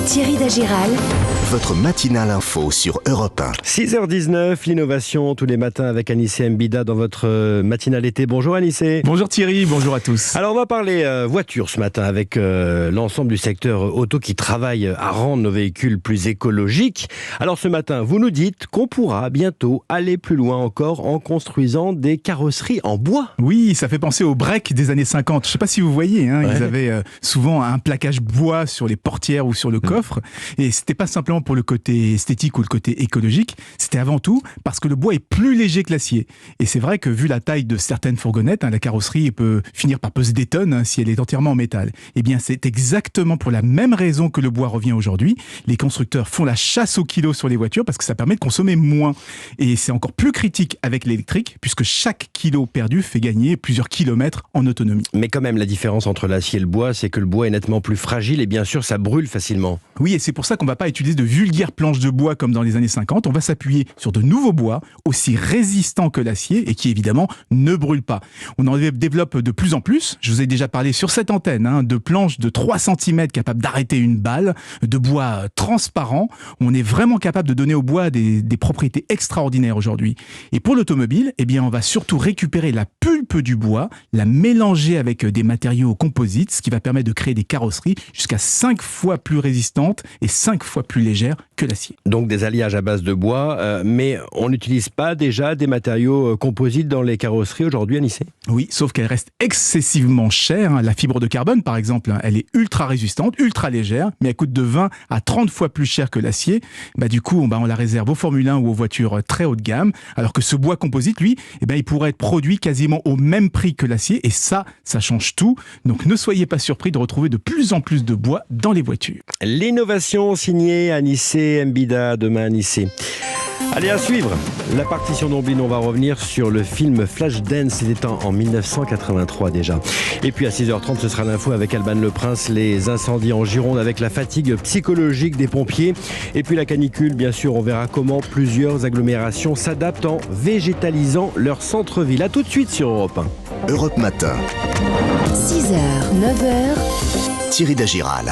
Thierry Dagiral. Votre matinale info sur Europe 1. 6h19, l'innovation tous les matins avec Anissé Mbida dans votre matinale été. Bonjour Anissé. Bonjour Thierry, bonjour à tous. Alors on va parler voiture ce matin avec l'ensemble du secteur auto qui travaille à rendre nos véhicules plus écologiques. Alors ce matin, vous nous dites qu'on pourra bientôt aller plus loin encore en construisant des carrosseries en bois. Oui, ça fait penser aux breaks des années 50. Je ne sais pas si vous voyez, Ouais. Ils avaient souvent un plaquage bois sur les portières ou sur le coffre. Et c'était pas simplement pour le côté esthétique ou le côté écologique, c'était avant tout parce que le bois est plus léger que l'acier. Et c'est vrai que vu la taille de certaines fourgonnettes, la carrosserie peut finir par peser des tonnes si elle est entièrement en métal. Eh bien, c'est exactement pour la même raison que le bois revient aujourd'hui. Les constructeurs font la chasse au kilo sur les voitures parce que ça permet de consommer moins. Et c'est encore plus critique avec l'électrique puisque chaque kilo perdu fait gagner plusieurs kilomètres en autonomie. Mais quand même, la différence entre l'acier et le bois, c'est que le bois est nettement plus fragile et bien sûr, ça brûle facilement. Oui, et c'est pour ça qu'on ne va pas utiliser de vulgaires planches de bois comme dans les années 50. On va s'appuyer sur de nouveaux bois aussi résistants que l'acier et qui évidemment ne brûlent pas. On en développe de plus en plus. Je vous ai déjà parlé sur cette antenne de planches de 3 cm capables d'arrêter une balle, de bois transparent. On est vraiment capable de donner au bois des propriétés extraordinaires aujourd'hui. Et pour l'automobile, eh bien, on va surtout récupérer la pulpe du bois, la mélanger avec des matériaux composites, ce qui va permettre de créer des carrosseries jusqu'à 5 fois plus résistantes et 5 fois plus légères que l'acier. Donc des alliages à base de bois, mais on n'utilise pas déjà des matériaux composites dans les carrosseries aujourd'hui, Anissé ? Oui, sauf qu'elle reste excessivement chère. La fibre de carbone, par exemple, elle est ultra résistante, ultra légère, mais elle coûte de 20 à 30 fois plus cher que l'acier. Du coup, on la réserve aux Formule 1 ou aux voitures très haut de gamme, alors que ce bois composite, lui, il pourrait être produit quasiment au même prix que l'acier, et ça change tout. Donc ne soyez pas surpris de retrouver de plus en plus de bois dans les voitures. L'innovation signée Anissé Mbida, demain Anissé. Allez, à suivre la partition d'Omblin, on va revenir sur le film Flashdance, c'était en 1983 déjà. Et puis à 6h30, ce sera l'info avec Alban Le Prince, les incendies en Gironde avec la fatigue psychologique des pompiers. Et puis la canicule, bien sûr, on verra comment plusieurs agglomérations s'adaptent en végétalisant leur centre-ville. A tout de suite sur Europe 1. Europe Matin. 6h, 9h. Thierry Dagiral.